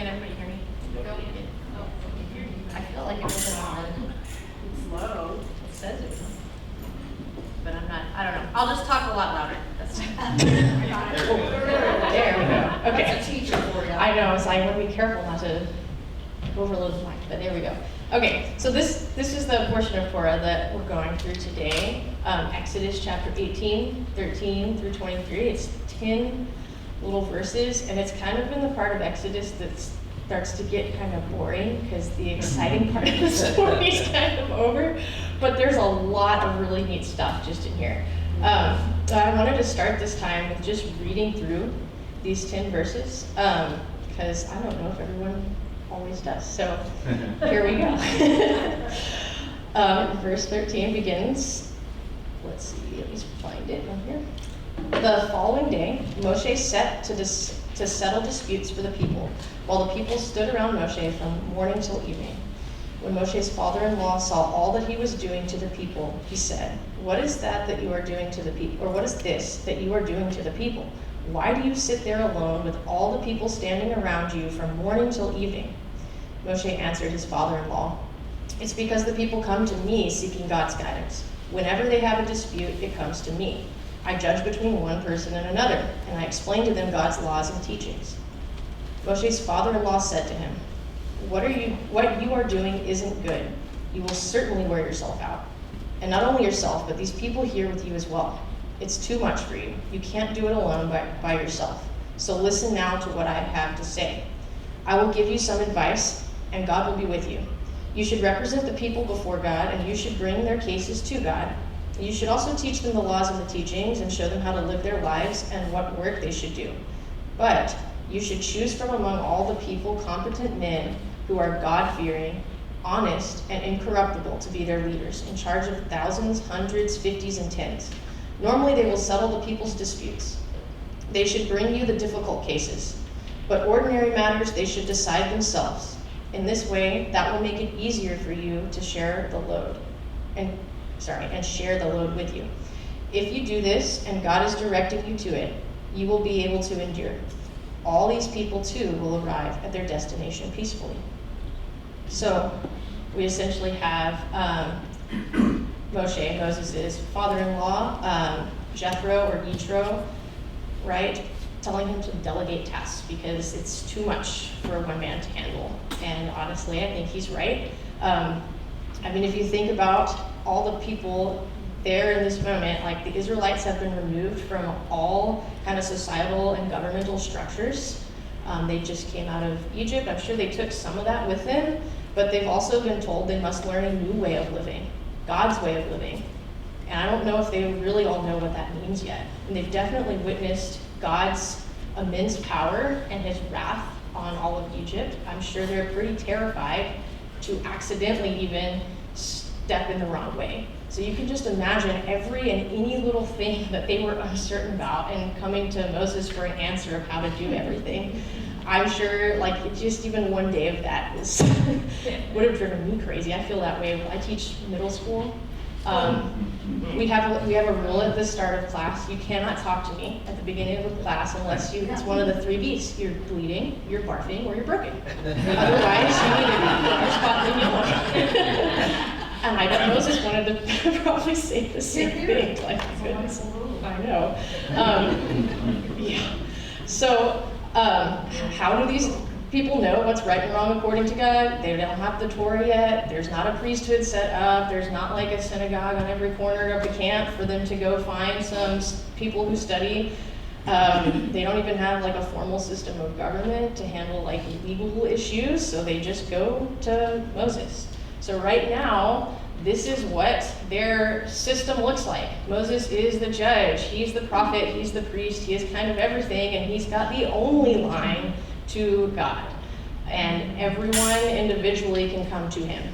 Can everybody hear me? I feel like it was on. It's low. It says it was. But I'm not, I don't know. I'll just talk a lot louder. That's I got it. There we go. Okay. That's a teacher for you. I know, so I want to be careful not to overload the mic, but there we go. Okay, so this is the portion of Torah that we're going through today. Exodus chapter 18, 13 through 23. It's 10 little verses, and it's kind of in the part of Exodus that starts to get kind of boring because the exciting part of the story is kind of over. But there's a lot of really neat stuff just in here. So I wanted to start this time with just reading through these 10 verses because I don't know if everyone always does. So here we go. Verse 13 begins, let's see, at least find it on here. The following day, Moshe set to settle disputes for the people, while the people stood around Moshe from morning till evening. When Moshe's father-in-law saw all that he was doing to the people, he said, "What is that you are doing to the people? Or what is this that you are doing to the people? Why do you sit there alone with all the people standing around you from morning till evening?" Moshe answered his father-in-law, "It's because the people come to me seeking God's guidance. Whenever they have a dispute, it comes to me. I judge between one person and another, and I explain to them God's laws and teachings." Moshe's father-in-law said to him, What you are doing isn't good. You will certainly wear yourself out. And not only yourself, but these people here with you as well. It's too much for you. You can't do it alone by yourself. So listen now to what I have to say. I will give you some advice, and God will be with you. You should represent the people before God, and you should bring their cases to God. You should also teach them the laws and the teachings and show them how to live their lives and what work they should do. But you should choose from among all the people competent men who are God-fearing, honest, and incorruptible to be their leaders, in charge of thousands, hundreds, fifties, and tens. Normally they will settle the people's disputes. They should bring you the difficult cases, but ordinary matters they should decide themselves. In this way, that will make it easier for you to share the load, and share the load with you. If you do this, and God is directing you to it, you will be able to endure. All these people too will arrive at their destination peacefully. So we essentially have Moses' father-in-law, Jethro or Yitro, right, telling him to delegate tasks because it's too much for one man to handle. And honestly, I think he's right. If you think about all the people there in this moment, like the Israelites have been removed from all kind of societal and governmental structures. They just came out of Egypt. I'm sure they took some of that with them, but they've also been told they must learn a new way of living, God's way of living. And I don't know if they really all know what that means yet. And they've definitely witnessed God's immense power and his wrath on all of Egypt. I'm sure they're pretty terrified to accidentally even step in the wrong way. So you can just imagine every and any little thing that they were uncertain about and coming to Moses for an answer of how to do everything. I'm sure just even one day of that would have driven me crazy. I feel that way. I teach middle school. We have a rule at the start of class. You cannot talk to me at the beginning of the class unless it's one of the 3 B's. You're bleeding, you're barfing, or you're broken. Otherwise, you need to be in your spot when you want. And I bet Moses wanted to probably say the same thing. Goodness. I know. Yeah. So, how do these people know what's right and wrong according to God? They don't have the Torah yet. There's not a priesthood set up. There's not like a synagogue on every corner of the camp for them to go find some people who study. They don't even have a formal system of government to handle legal issues. So they just go to Moses. So right now, this is what their system looks like. Moses is the judge, he's the prophet, he's the priest, he is kind of everything, and he's got the only line to God. And everyone individually can come to him.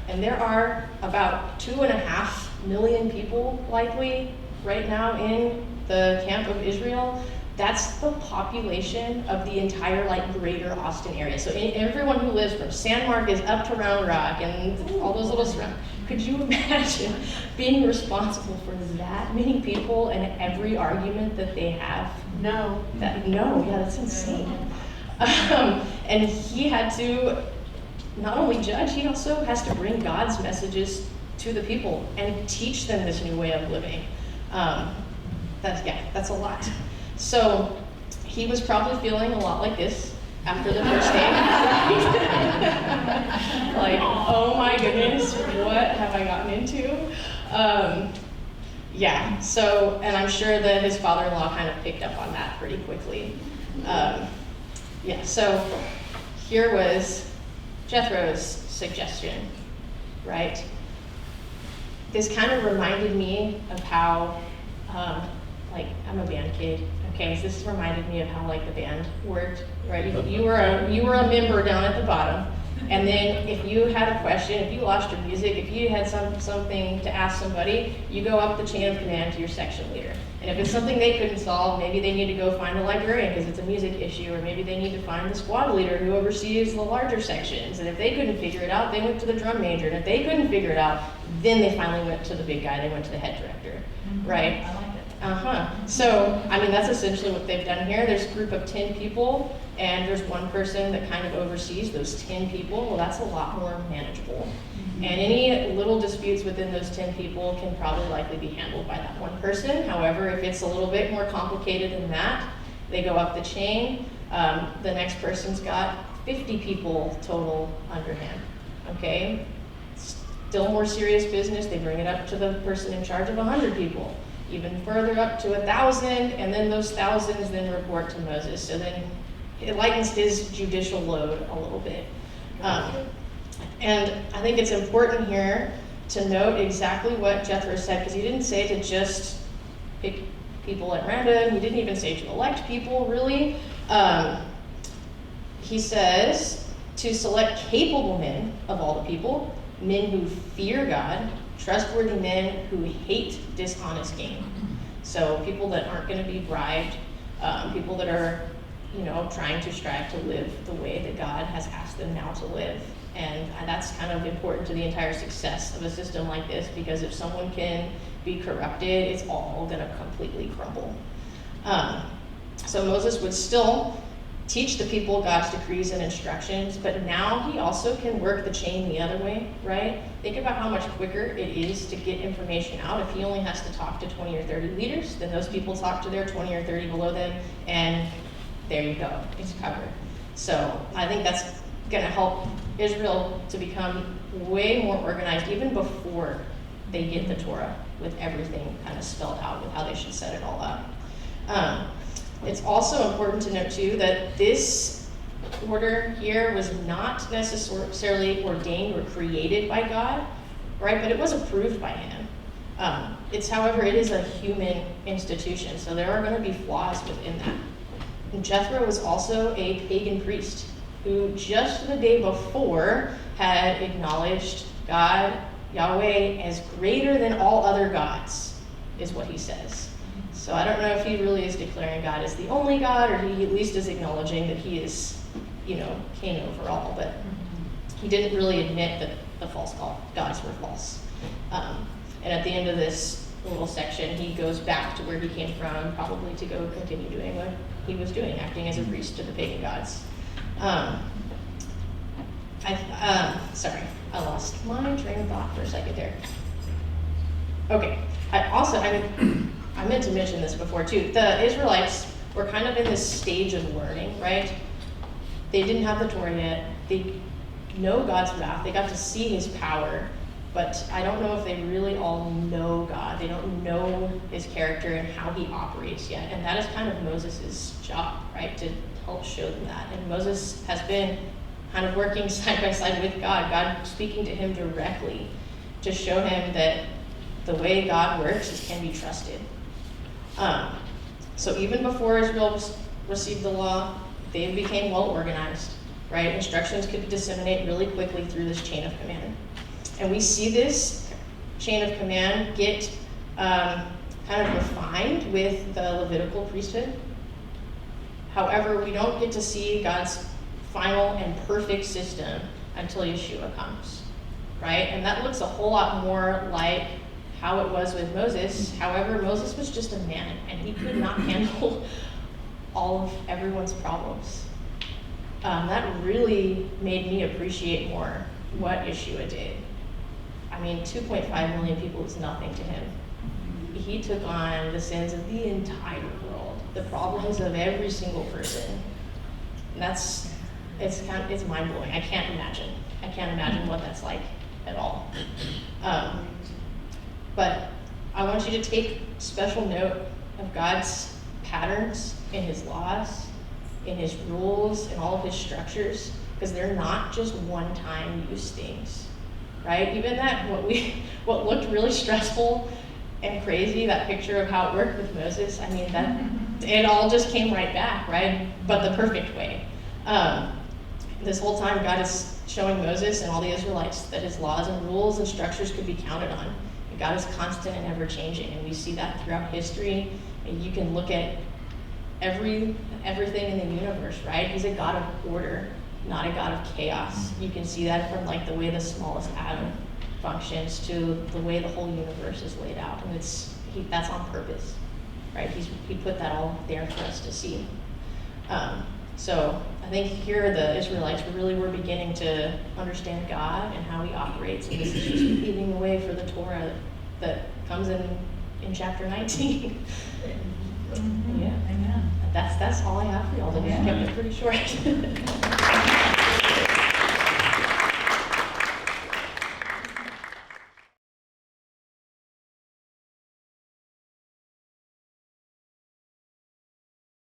And there are about 2.5 million people likely right now in the camp of Israel. That's the population of the entire greater Austin area. So everyone who lives from San Marcos up to Round Rock and all those little surrounds. Could you imagine being responsible for that many people and every argument that they have? No. Yeah, that's insane. And he had to not only judge, he also has to bring God's messages to the people and teach them this new way of living. That's a lot. So he was probably feeling a lot like this after the first day. Like, oh my goodness, what have I gotten into? So, and I'm sure that his father-in-law kind of picked up on that pretty quickly. So here was Jethro's suggestion, right? This kind of reminded me of how, I'm a band kid, okay? So this reminded me of how the band worked, right? You were a member down at the bottom, and then if you had a question, if you lost your music, if you had something to ask somebody, you go up the chain of command to your section leader. And if it's something they couldn't solve, maybe they need to go find a librarian because it's a music issue, or maybe they need to find the squad leader who oversees the larger sections. And if they couldn't figure it out, they went to the drum major. And if they couldn't figure it out, then they finally went to the big guy. They went to the head director, right? I like it. So, that's essentially what they've done here. There's a group of 10 people, and there's one person that kind of oversees those 10 people. Well, that's a lot more manageable. And any little disputes within those 10 people can probably likely be handled by that one person. However, if it's a little bit more complicated than that, they go up the chain. The next person's got 50 people total under him, okay? Still more serious business, they bring it up to the person in charge of 100 people. Even further up to 1,000, and then those thousands then report to Moses. So then it lightens his judicial load a little bit. And I think it's important here to note exactly what Jethro said, because he didn't say to just pick people at random. He didn't even say to elect people, really. He says to select capable men of all the people, men who fear God, trustworthy men who hate dishonest gain. So people that aren't going to be bribed, people that are, trying to strive to live the way that God has asked them now to live. And that's kind of important to the entire success of a system like this, because if someone can be corrupted, it's all going to completely crumble. So Moses would still teach the people God's decrees and instructions, but now he also can work the chain the other way, right? Think about how much quicker it is to get information out. If he only has to talk to 20 or 30 leaders, then those people talk to their 20 or 30 below them, and there you go, it's covered. So I think that's gonna help Israel to become way more organized even before they get the Torah, with everything kind of spelled out with how they should set it all up. It's also important to note too that this order here was not necessarily ordained or created by God, right? But it was approved by him. However, it is a human institution, so there are going to be flaws within that. And Jethro was also a pagan priest who just the day before had acknowledged God, Yahweh, as greater than all other gods, is what he says. So I don't know if he really is declaring God as the only God, or he at least is acknowledging that he is, king over all, but he didn't really admit that the false gods were false. And at the end of this little section, he goes back to where he came from, probably to go continue doing what he was doing, acting as a priest to the pagan gods. Sorry, I lost my train of thought for a second there. Okay, I meant to mention this before too. The Israelites were kind of in this stage of learning, right? They didn't have the Torah yet. They know God's wrath. They got to see his power, but I don't know if they really all know God. They don't know his character and how he operates yet. And that is kind of Moses' job, right? To help show them that. And Moses has been kind of working side by side with God speaking to him directly to show him that the way God works can be trusted. So even before Israel received the law, they became well organized, right? Instructions could disseminate really quickly through this chain of command. And we see this chain of command get kind of refined with the Levitical priesthood. However, we don't get to see God's final and perfect system until Yeshua comes, right? And that looks a whole lot more like how it was with Moses. However, Moses was just a man, and he could not handle all of everyone's problems. that really made me appreciate more what Yeshua did. I mean, 2.5 million people is nothing to him. He took on the sins of the entire world, the problems of every single person. And it's mind-blowing. I can't imagine what that's like at all. But I want you to take special note of God's patterns in his laws, in his rules, in all of his structures, because they're not just one-time use things, right? Even that, what looked really stressful and crazy, that picture of how it worked with Moses, I mean, that it all just came right back, right? But the perfect way. This whole time, God is showing Moses and all the Israelites that his laws and rules and structures could be counted on. And God is constant and ever-changing, and we see that throughout history. And you can look at everything in the universe, right? He's a God of order, not a God of chaos. You can see that from like the way the smallest atom functions to the way the whole universe is laid out, and that's on purpose, right? He put that all there for us to see. So I think here the Israelites really were beginning to understand God and how he operates, and this is just paving the way for the Torah that comes in chapter 19. Yeah. Amen. That's all I have for y'all today. I kept it pretty short.